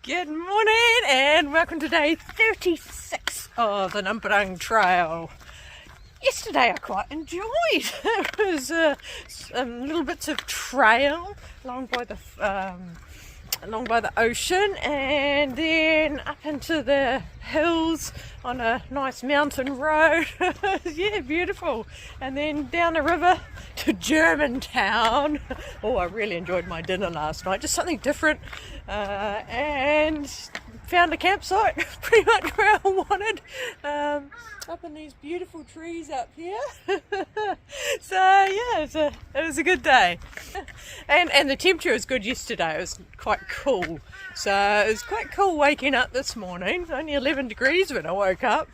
Good morning and welcome to day 36 of the Namparang Trail. Yesterday I quite enjoyed. It was little bits of trail along by the ocean, and then up into the hills on a nice mountain road. Yeah, beautiful. And then down the river to Germantown. Oh, I really enjoyed my dinner last night, just something different, and found a campsite pretty much where I wanted, up in these beautiful trees up here. So yeah, it was a good day, and the temperature was good yesterday. It was quite cool, so it was quite cool waking up this morning. Only 11 degrees when I woke up,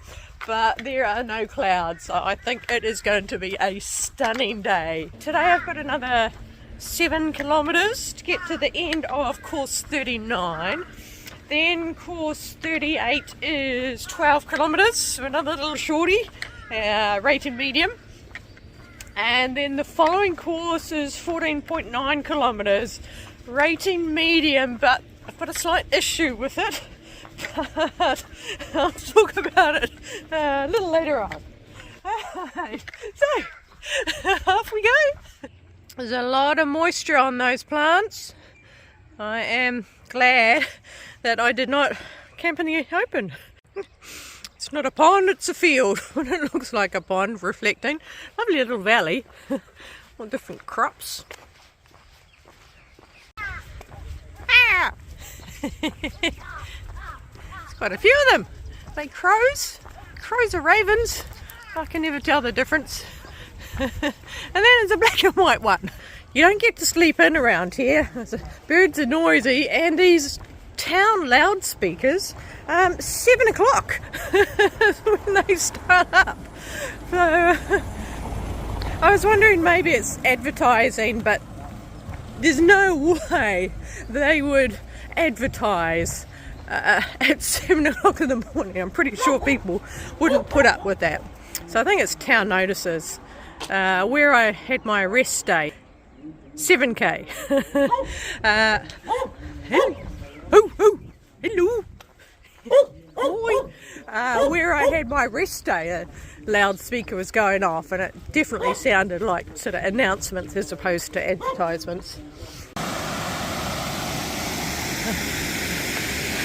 but there are no clouds, so I think it is going to be a stunning day. Today I've got another 7 kilometres to get to the end of course 39. Then course 38 is 12 kilometres, so another little shorty, rated medium. And then the following course is 14.9 kilometres, rating medium, but I've got a slight issue with it. But I'll talk about it a little later on. So, off we go. There's a lot of moisture on those plants. I am glad that I did not camp in the open. It's not a pond, it's a field. It looks like a pond, reflecting. Lovely little valley. All different crops. Ah! There's quite a few of them. Are they crows? Crows are ravens. I can never tell the difference. And then there's a black and white one. You don't get to sleep in around here. Birds are noisy, and these town loudspeakers, 7 o'clock when they start up. So I was wondering, maybe it's advertising, but there's no way they would advertise at 7 o'clock in the morning. I'm pretty sure people wouldn't put up with that. So I think it's town notices. Where I had my rest day, 7k. Hello. Where I had my rest day, a loudspeaker was going off, and it definitely sounded like sort of announcements as opposed to advertisements.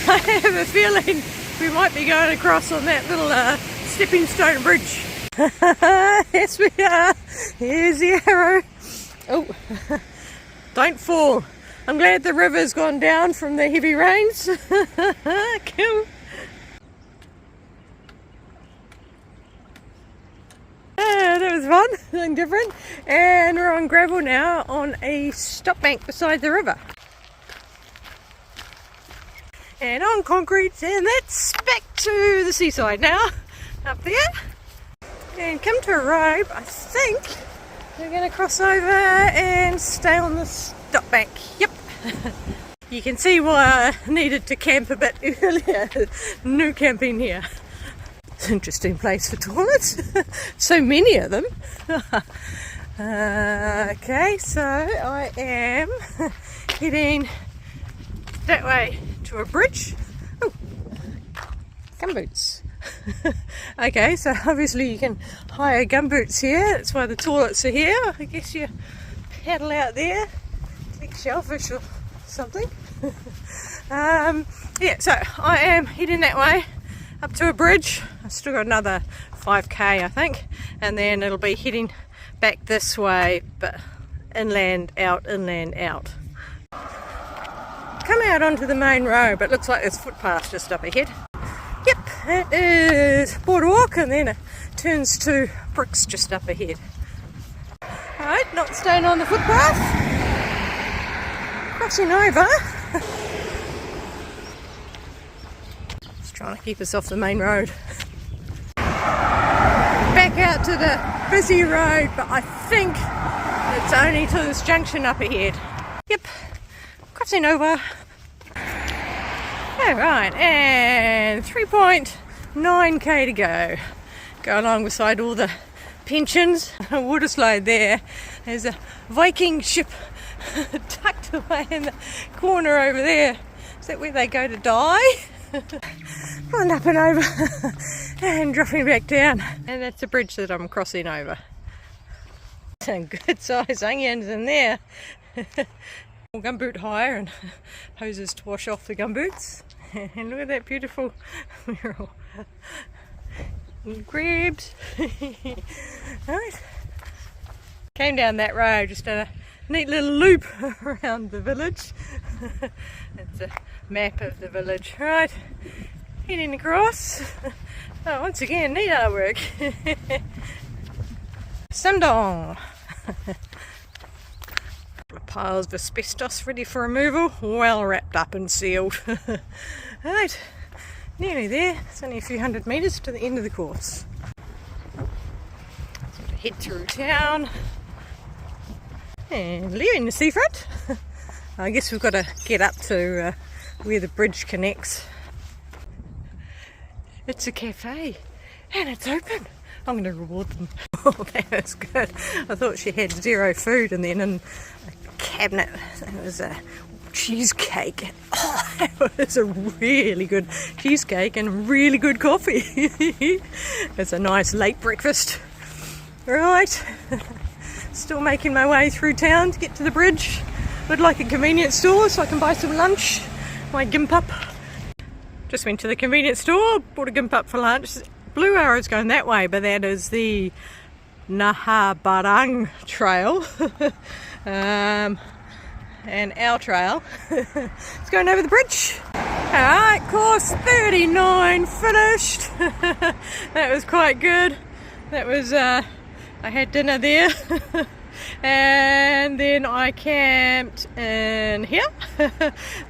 I have a feeling we might be going across on that little stepping stone bridge. Yes, we are. Here's the arrow. Oh, don't fall. I'm glad the river's gone down from the heavy rains. Cool. That was fun, something different. And we're on gravel now on a stop bank beside the river. And on concrete, and that's back to the seaside now, up there. And come to a road, I think we're going to cross over and stay on the stop bank. Yep. You can see why I needed to camp a bit earlier. No camping here. It's an interesting place for toilets. So many of them. Okay, so I am heading that way to a bridge. Oh, gumboots. Okay, so obviously you can hire gumboots here. That's why the toilets are here. I guess you paddle out there, take shellfish or something. Yeah, so I am heading that way up to a bridge. I've still got another 5k, I think, and then it'll be heading back this way, but inland out, inland out. Come out onto the main road, but looks like there's footpath just up ahead. Yep, it is boardwalk, and then it turns to bricks just up ahead. Alright, not staying on the footpath. Crossing over. Just trying to keep us off the main road. Back out to the busy road, but I think it's only to this junction up ahead. Yep, crossing over. Alright, and 3.9k to go. Go along beside all the pensions. A water slide there. There's a Viking ship tucked away in the corner over there. Is that where they go to die? Pulling up and over and dropping back down. And that's the bridge that I'm crossing over. Some good size onions in there. Gumboot hire and hoses to wash off the gumboots. And look at that beautiful mural. Grabs. Right. Came down that road, just done a neat little loop around the village. It's a map of the village. Right, heading across. Oh, once again, neat artwork. Sundong. Piles of asbestos ready for removal, well wrapped up and sealed. Right, nearly there. It's only a few hundred metres to the end of the course. Sort of head through town and leaving the seafront. I guess we've got to get up to where the bridge connects. It's a cafe and it's open. I'm going to reward them. Oh, that was good. I thought she had zero food, and then in a cabinet there was a cheesecake. Oh, that was a really good cheesecake and really good coffee. It's a nice late breakfast. Right, still making my way through town to get to the bridge. Would like a convenience store so I can buy some lunch. My gimp up. Just went to the convenience store, bought a gimp up for lunch. Blue arrow's going that way, but that is the Namparang trail. And our trail is going over the bridge. Alright, course 39 finished. That was quite good. That was, I had dinner there. And then I camped in here.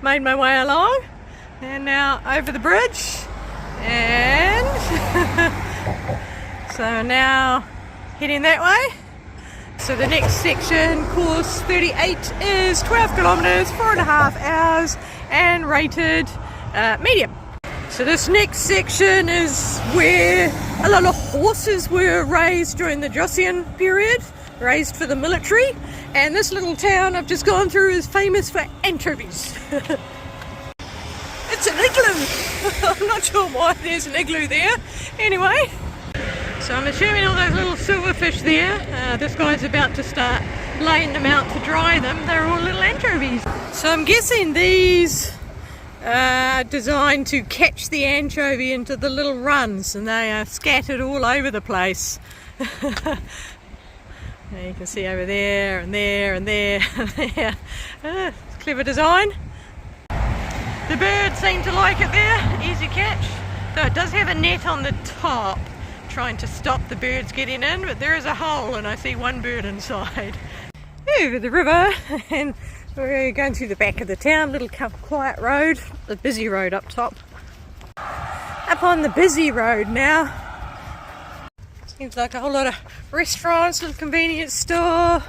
Made my way along. And now over the bridge. And so now heading that way. So the next section, course 38, is 12 kilometres, 4.5 hours, and rated medium. So this next section is where a lot of horses were raised during the Joseon period, raised for the military, and this little town I've just gone through is famous for anchovies. It's an igloo! I'm not sure why there's an igloo there. Anyway, so I'm assuming all those little silverfish there, this guy's about to start laying them out to dry them. They're all little anchovies. So I'm guessing these are designed to catch the anchovy into the little runs, and they are scattered all over the place. You can see over there and there and there and there. Clever design. The birds seem to like it there, easy catch. Though it does have a net on the top trying to stop the birds getting in, but there is a hole and I see one bird inside. Over the river, and we're going through the back of the town, little quiet road, the busy road up top. Up on the busy road now. Seems like a whole lot of restaurants, little convenience store.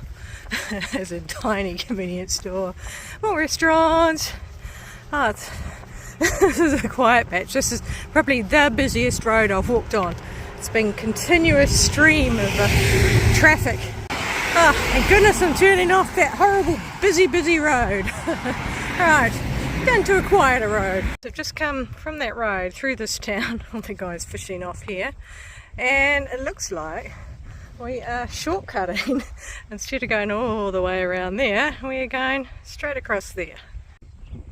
There's a tiny convenience store. More restaurants. Oh, this is a quiet patch. This is probably the busiest road I've walked on. It's been a continuous stream of traffic. Oh, thank goodness I'm turning off that horrible busy road. Right, down to a quieter road. So I've just come from that road through this town. All the guys fishing off here. And it looks like we are shortcutting. Instead of going all the way around there, we are going straight across there.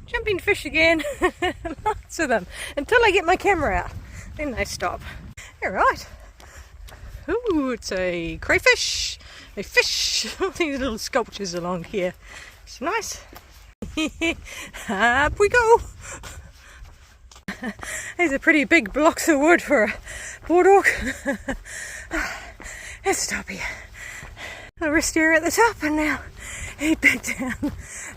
Jumping fish again, lots of them, until I get my camera out, then they stop. Alright, ooh, it's a crayfish, a fish, all these little sculptures along here, it's nice. Up we go. These are pretty big blocks of wood for a boardwalk. Let's stop here. I'll rest here at the top and now head back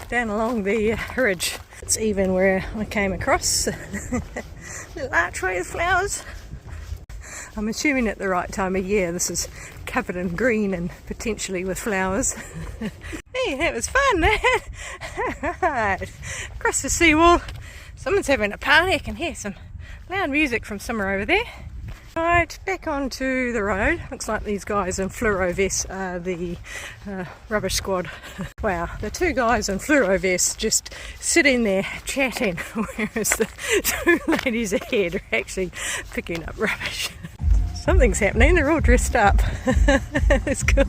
down along the ridge. It's even where I came across. Little archway of flowers. I'm assuming at the right time of year this is covered in green and potentially with flowers. Hey, that was fun, that! Right, across the seawall. Someone's having a party. I can hear some loud music from somewhere over there. Right, back onto the road. Looks like these guys in fluoro vests are the rubbish squad. Wow, the two guys in fluoro vests just sitting there chatting, whereas the two ladies ahead are actually picking up rubbish. Something's happening, they're all dressed up. It's cool.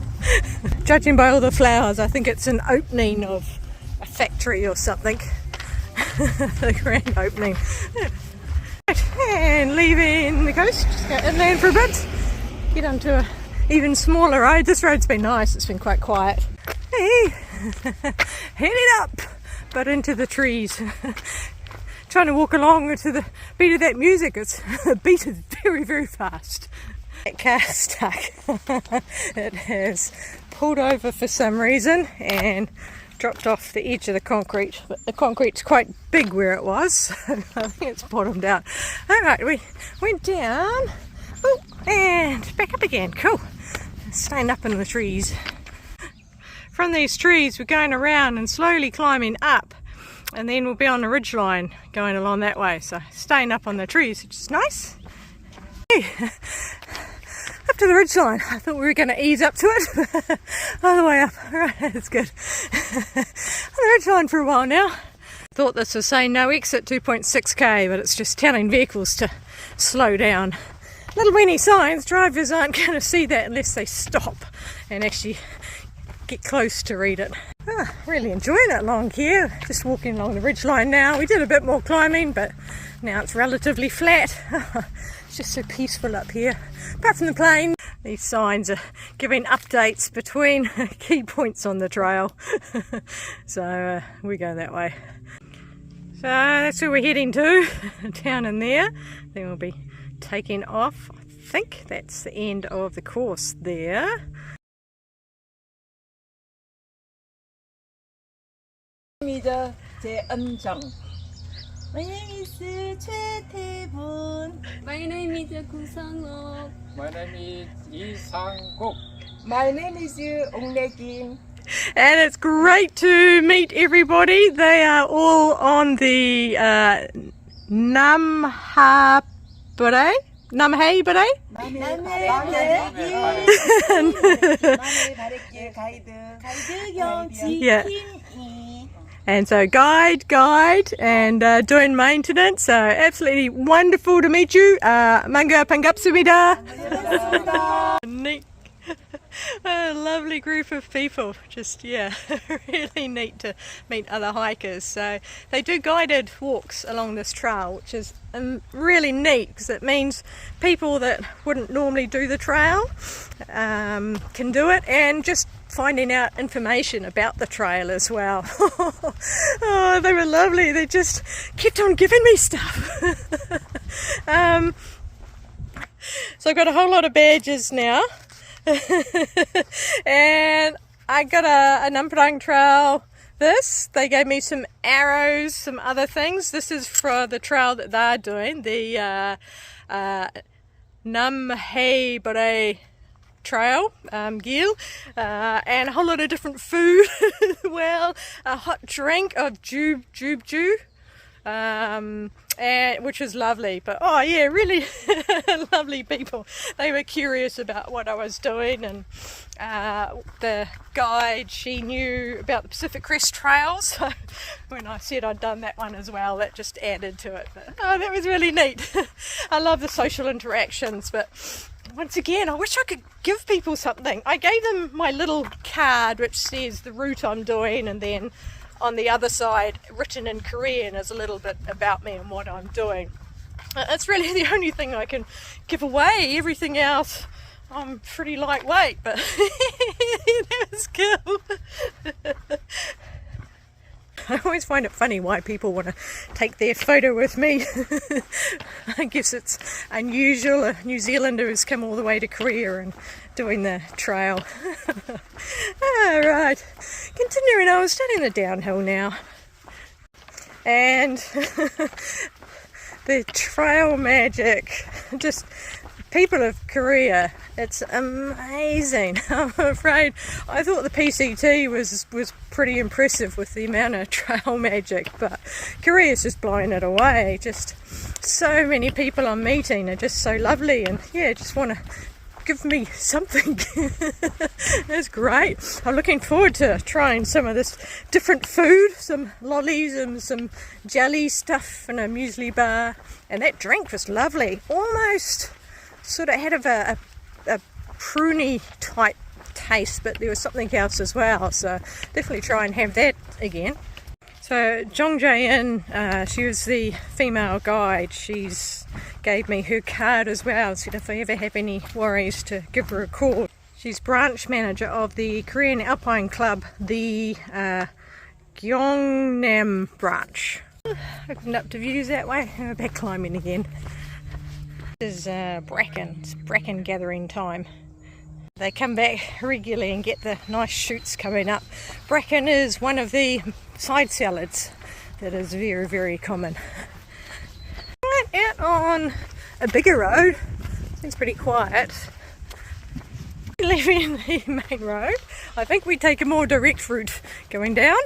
Judging by all the flowers, I think it's an opening of a factory or something. The grand opening. And leaving the coast, just go inland for a bit, get onto an even smaller road. This road's been nice, it's been quite quiet. Hey, heading up, but into the trees. Trying to walk along to the beat of that music. It's the beat is very, very fast. That car stuck. It has pulled over for some reason and dropped off the edge of the concrete, but the concrete's quite big where it was, so I think it's bottomed out. Alright, we went down, oh, and back up again. Cool. Staying up in the trees. From these trees we're going around and slowly climbing up, and then we'll be on the ridgeline going along that way, so staying up on the trees, which is nice. Hey. Up to the ridgeline. I thought we were going to ease up to it. All the way up. Alright, that's good. On the ridgeline for a while now. Thought this was saying no exit 2.6k, but it's just telling vehicles to slow down. Little weeny signs, drivers aren't going to see that unless they stop and actually get close to read it. Really enjoying it along here. Just walking along the ridgeline now. We did a bit more climbing, but now it's relatively flat. It's just so peaceful up here. Apart from the plane, these signs are giving updates between key points on the trail. So we go that way. So that's where we're heading to, down in there. Then we'll be taking off. I think that's the end of the course there. My name is 최태분. My name is 구상옥. My name is 이상국. My name is 옹래김. And it's great to meet everybody. They are all on the Namparang? Yeah. And so guide, and doing maintenance. So absolutely wonderful to meet you. Manga Pangapsumida. Neat. A lovely group of people. Just, yeah, really neat to meet other hikers. So they do guided walks along this trail, which is really neat because it means people that wouldn't normally do the trail can do it, and just finding out information about the trail as well. Oh, they were lovely. They just kept on giving me stuff. So I've got a whole lot of badges now. And I got a Namparang trail. They gave me some arrows, some other things. This is for the trail that they're doing, the Namparang trail, Gil, and a whole lot of different food. Well, a hot drink of jub, and which was lovely. But oh yeah, really lovely people. They were curious about what I was doing, and the guide, she knew about the Pacific Crest Trail, so when I said I'd done that one as well, that just added to it. But oh, that was really neat. I love the social interactions, but once again, I wish I could give people something. I gave them my little card which says the route I'm doing, and then on the other side, written in Korean, is a little bit about me and what I'm doing. It's really the only thing I can give away. Everything else, I'm pretty lightweight, but that was cool. I always find it funny why people want to take their photo with me. I guess it's unusual. A New Zealander has come all the way to Korea and doing the trail. Alright, continuing on, starting the downhill now. And the trail magic, just people of Korea, it's amazing. I'm afraid I thought the PCT was pretty impressive with the amount of trail magic, but Korea's just blowing it away. Just so many people I'm meeting are just so lovely, and yeah, just want to give me something. That's great. I'm looking forward to trying some of this different food, some lollies and some jelly stuff and a muesli bar, and that drink was lovely. Almost sort of had a pruny type taste, but there was something else as well, so definitely try and have that again. So Jong Jae-in, she was the female guide. She's gave me her card as well, said if I ever have any worries to give her a call. She's branch manager of the Korean Alpine Club, the Gyeongnam branch. Opened up to views that way. We're back climbing again. This is bracken. It's bracken gathering time. They come back regularly and get the nice shoots coming up. Bracken is one of the side salads that is very, very common. Right out on a bigger road. Seems pretty quiet. Leaving the main road. I think we take a more direct route going down.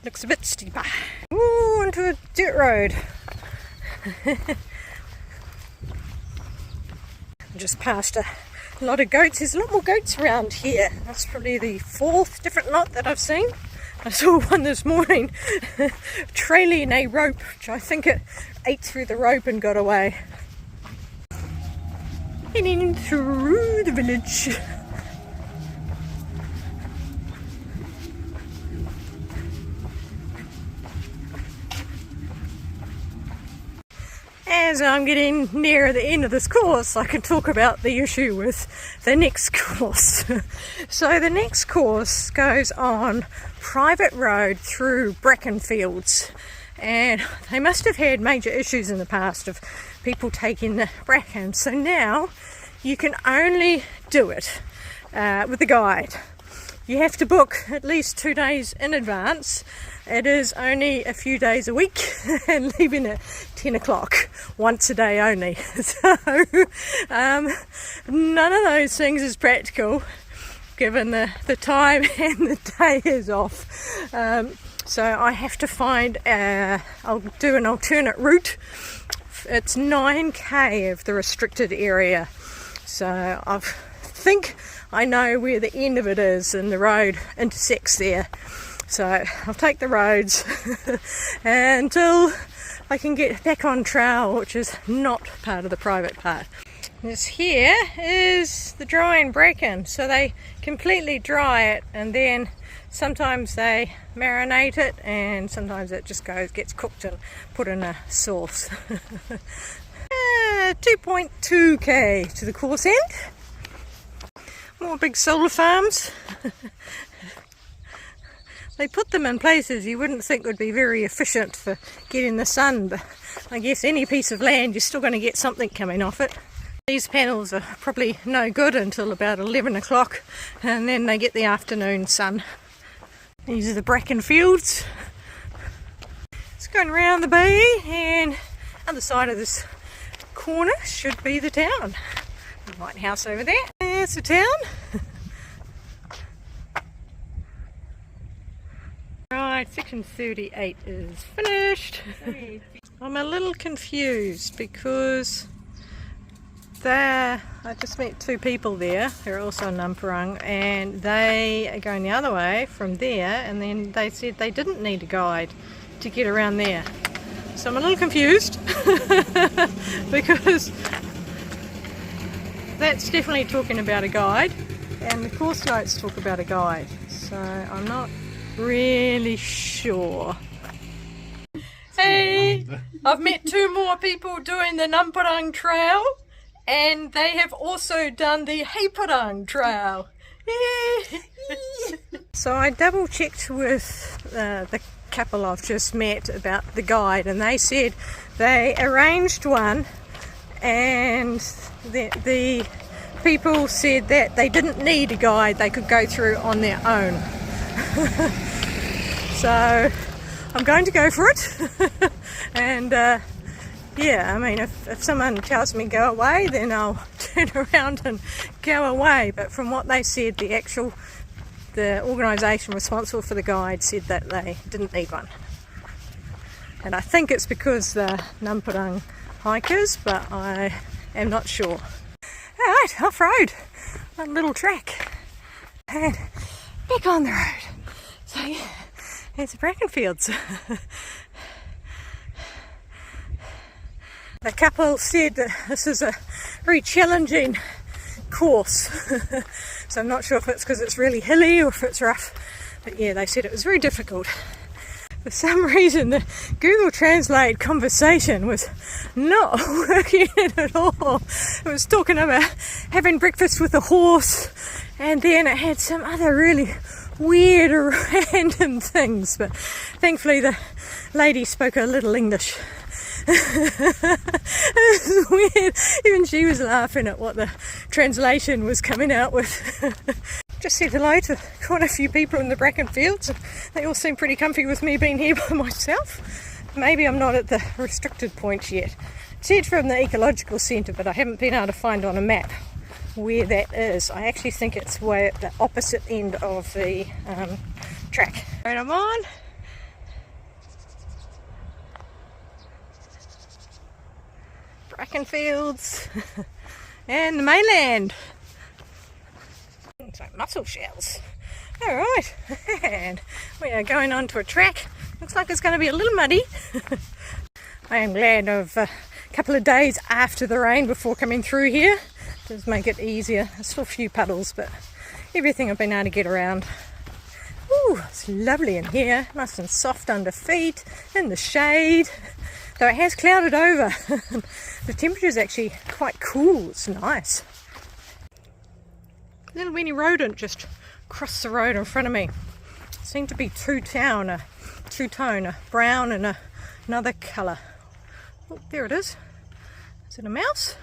Looks a bit steeper. Ooh, onto a dirt road. Just past a lot of goats. There's a lot more goats around here. That's probably the 4th different lot that I've seen. I saw one this morning trailing a rope, which I think it ate through the rope and got away. Heading through the village. As I'm getting near the end of this course, I can talk about the issue with the next course. So the next course goes on private road through bracken fields, and they must have had major issues in the past of people taking the bracken. So now you can only do it with a guide. You have to book at least 2 days in advance. It is only a few days a week and leaving at 10 o'clock, once a day only. So none of those things is practical given the time and the day is off. So I have to find, I'll do an alternate route. It's 9k of the restricted area. So I think I know where the end of it is and the road intersects there. So I'll take the roads until I can get back on trail, which is not part of the private part. This here is the drying bracken. So they completely dry it, and then sometimes they marinate it, and sometimes it just gets cooked and put in a sauce. 2.2k to the course end. More big solar farms. They put them in places you wouldn't think would be very efficient for getting the sun, but I guess any piece of land you're still going to get something coming off it. These panels are probably no good until about 11 o'clock, and then they get the afternoon sun. These are the bracken fields. It's going around the bay, and other side of this corner should be the town. The white house over there. There's the town. Right, section 38 is finished. I'm a little confused because I just met 2 people there. They're also in Namparang, and they are going the other way from there, and then they said they didn't need a guide to get around there. So I'm a little confused because that's definitely talking about a guide, and the course notes talk about a guide. So I'm not really sure. Hey, I've met 2 more people doing the Namparang trail, and they have also done the Heiparang trail. So I double checked with the couple I've just met about the guide, and they said they arranged one, and the people said that they didn't need a guide, they could go through on their own. So I'm going to go for it and yeah, I mean, if someone tells me go away, then I'll turn around and go away. But from what they said, the organisation responsible for the guide said that they didn't need one. And I think it's because they're Namparang hikers, but I am not sure. Alright, off-road, one little track, and back on the road. So yeah, there's the bracken fields. The couple said that this is a very challenging course. So I'm not sure if it's because it's really hilly or if it's rough, but yeah, they said it was very difficult. For some reason the Google Translate conversation was not working at all. It was talking about having breakfast with a horse, and then it had some other really weird or random things, but thankfully the lady spoke a little English. It was weird. Even she was laughing at what the translation was coming out with. Just said hello to quite a few people in the bracken fields. They all seem pretty comfy with me being here by myself. Maybe I'm not at the restricted point yet. It said from the ecological centre, but I haven't been able to find on a map where that is. I actually think it's way at the opposite end of the track. Right, I'm on. Bracken fields and the mainland. It's like mussel shells. Alright, and we are going on to a track. Looks like it's going to be a little muddy. I am glad of a couple of days after the rain before coming through here. It does make it easier. There's still a few puddles, but everything I've been able to get around. Ooh, it's lovely in here. Nice and soft under feet, in the shade. Though it has clouded over. The temperature is actually quite cool. It's nice. A little weeny rodent just crossed the road in front of me. Seemed to be two-tone, a brown and another colour. Oh, there it is. Is it a mouse?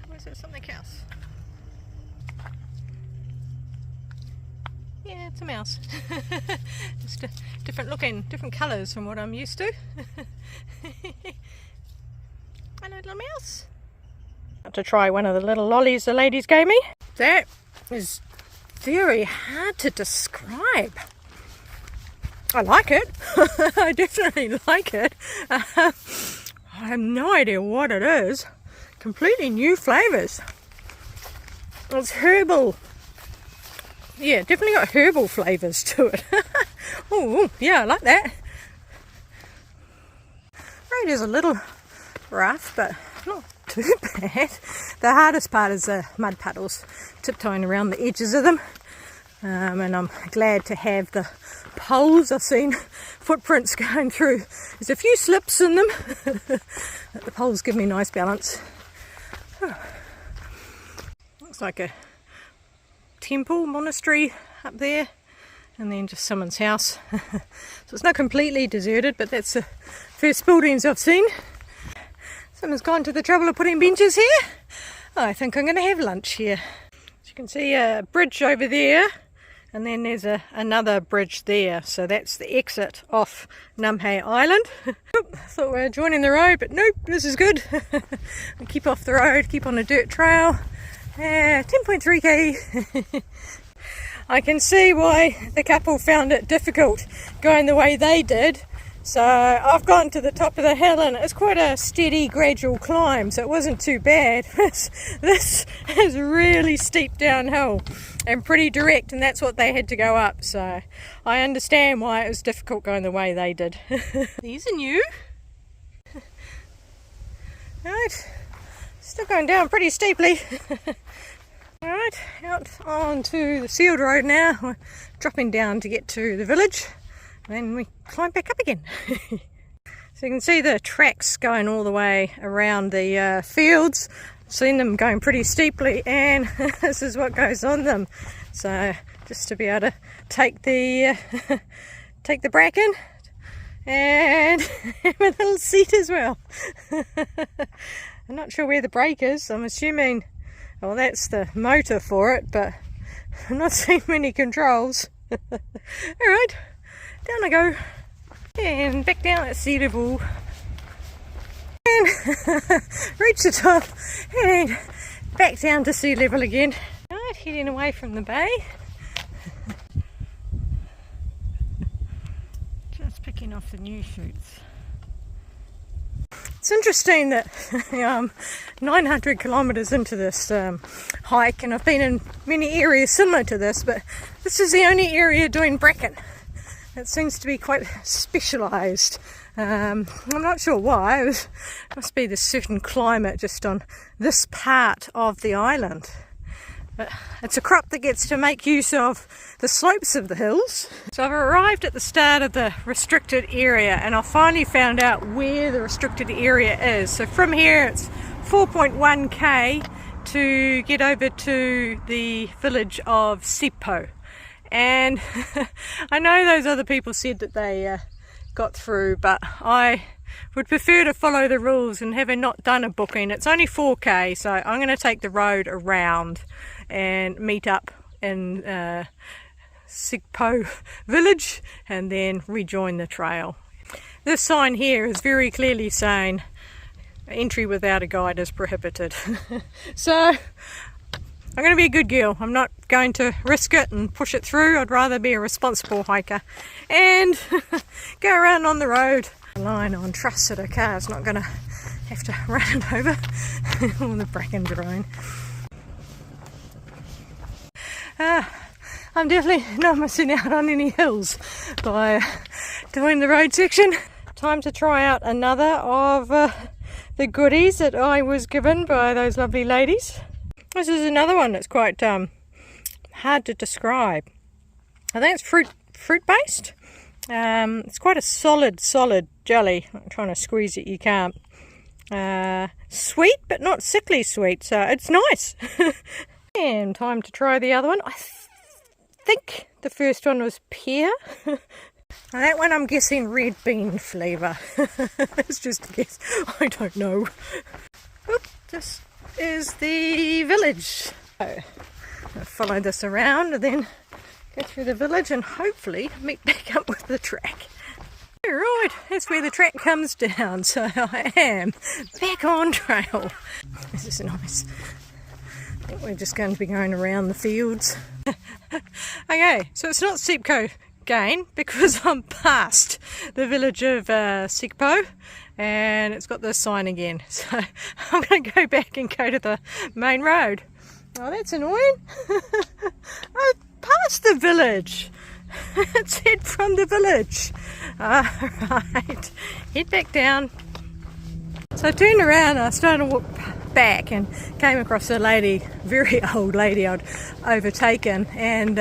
Or is it something else? Yeah, it's a mouse. Just different looking, different colours from what I'm used to. Hello, little mouse. To try one of the little lollies the ladies gave me. That is very hard to describe. I like it. I definitely like it. I have no idea what it is. Completely new flavours. It's herbal. Yeah, definitely got herbal flavours to it. Oh, yeah, I like that. Road is a little rough, but not too bad. The hardest part is the mud puddles, tiptoeing around the edges of them. And I'm glad to have the poles. I've seen footprints going through. There's a few slips in them. The poles give me nice balance. Looks like a temple, monastery up there, and then just someone's house. So it's not completely deserted, but that's the first buildings I've seen. Someone's gone to the trouble of putting benches here. I think I'm going to have lunch here. As you can see, a bridge over there, and then there's another bridge there, so that's the exit off Namparang Island. I thought we were joining the road, but nope, this is good. We keep off the road, keep on a dirt trail. 10.3k. I can see why the couple found it difficult going the way they did. So I've gotten to the top of the hill and it's quite a steady gradual climb, so it wasn't too bad. This is really steep downhill and pretty direct, and that's what they had to go up, so I understand why it was difficult going the way they did. These are new. Right, still going down pretty steeply. Alright, out onto the sealed road now. We're dropping down to get to the village. Then we climb back up again. So you can see the tracks going all the way around the fields. Seen them going pretty steeply, and this is what goes on them. So just to be able to take the bracken and have a little seat as well. I'm not sure where the brake is. I'm assuming, well, that's the motor for it, but I'm not seeing many controls. Alright. Down I go, and back down at sea level. again, reach the top and back down to sea level again. Right, heading away from the bay. Just picking off the new shoots. It's interesting that 900 kilometres into this hike, and I've been in many areas similar to this, but this is the only area doing bracken. It seems to be quite specialised. I'm not sure why. It must be the certain climate just on this part of the island. But it's a crop that gets to make use of the slopes of the hills. So I've arrived at the start of the restricted area, and I finally found out where the restricted area is. So from here it's 4.1k to get over to the village of Sipo. And I know those other people said that they got through, but I would prefer to follow the rules, and having not done a booking, it's only 4k, so I'm going to take the road around and meet up in Sipo village and then rejoin the trail. This sign here is very clearly saying entry without a guide is prohibited. So I'm going to be a good girl. I'm not going to risk it and push it through. I'd rather be a responsible hiker and go around on the road. Relying on trust that a car's not going to have to run it over all the bracken drone. I'm definitely not missing out on any hills by doing the road section. Time to try out another of the goodies that I was given by those lovely ladies. This is another one that's quite hard to describe. I think it's fruit based. It's quite a solid jelly. I'm trying to squeeze it, you can't. Sweet, but not sickly sweet, so it's nice. And time to try the other one. I think the first one was pear. Now that one I'm guessing red bean flavour. It's just a guess. I don't know. Oop, this is the village. So I'll follow this around and then go through the village and hopefully meet back up with the track. Right, that's where the track comes down, so I am back on trail. This is nice. I think we're just going to be going around the fields. Okay, so it's not Sipo again because I'm past the village of Sipo and it's got this sign again. So I'm going to go back and go to the main road. Oh, that's annoying. I've passed the village. It's head from the village. Alright, head back down. So I turned around and I started to walk back and came across a lady, very old lady I'd overtaken, and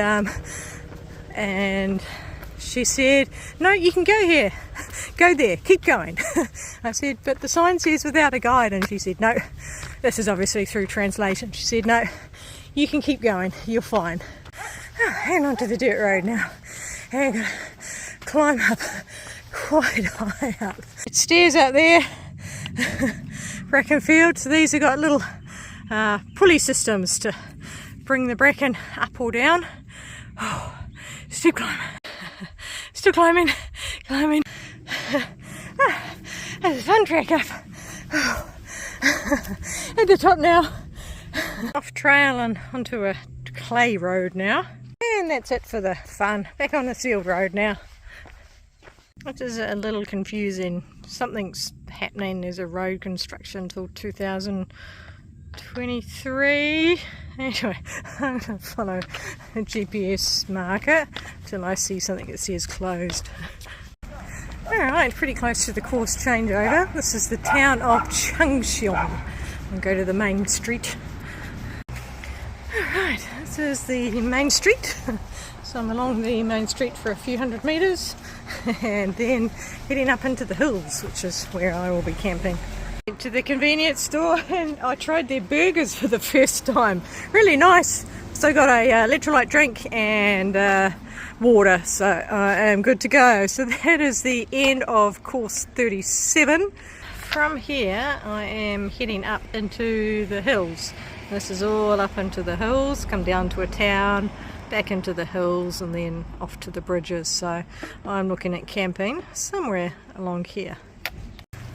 she said, no, you can go here, go there, keep going. I said, but the sign says without a guide, and she said, no, this is obviously through translation. She said, no, you can keep going, you're fine. Oh, hang on to the dirt road now. I'm going to climb up quite high up. It stairs out there. Bracken field, so these have got little pulley systems to bring the bracken up or down. Oh, still climbing, still climbing. That's a fun track up. At the top now. Off trail and onto a clay road now. And that's it for the fun. Back on the sealed road now. Which is a little confusing. Something's happening. There's a road construction till 2023. Anyway, I'm going to follow a GPS marker till I see something that says closed. Alright, pretty close to the course changeover. This is the town of Chungcheong. I'll go to the main street. Alright, this is the main street. So I'm along the main street for a few hundred metres and then heading up into the hills, which is where I will be camping. Went to the convenience store and I tried their burgers for the first time. Really nice. So got a electrolyte drink and water, so I am good to go. So that is the end of course 37. From here I am heading up into the hills. This is all up into the hills, come down to a town, back into the hills and then off to the bridges. So I'm looking at camping somewhere along here.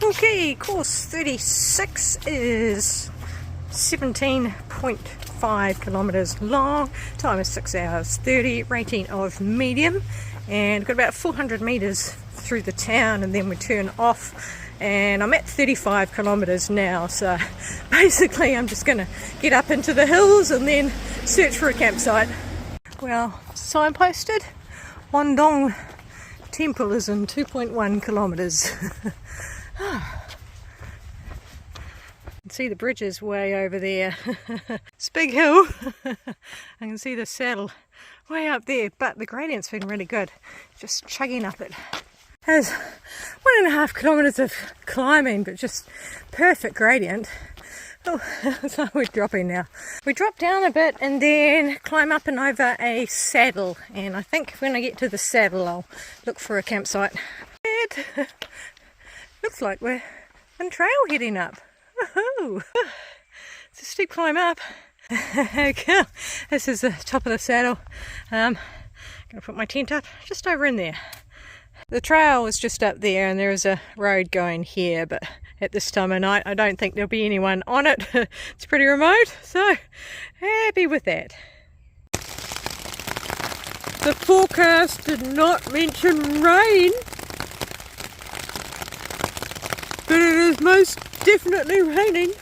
Okay, course 36 is 17.5 kilometres long, time is 6 hours 30, rating of medium, and got about 400 metres through the town and then we turn off, and I'm at 35 kilometres now, so basically I'm just going to get up into the hills and then search for a campsite. Well, signposted, Wandong Temple is in 2.1 kilometres. See the bridges way over there. It's a big hill. I can see the saddle way up there, but the gradient's been really good. Just chugging up it. Has 1.5 kilometres of climbing, but just perfect gradient. Oh, so we're dropping now. We drop down a bit and then climb up and over a saddle, and I think when I get to the saddle I'll look for a campsite. It looks like we're on trail heading up. Woohoo! It's a steep climb up. Okay, this is the top of the saddle. Gonna put my tent up just over in there. The trail is just up there and there is a road going here, but at this time of night I don't think there'll be anyone on it. It's pretty remote, so happy with that. The forecast did not mention rain, but it is most definitely raining.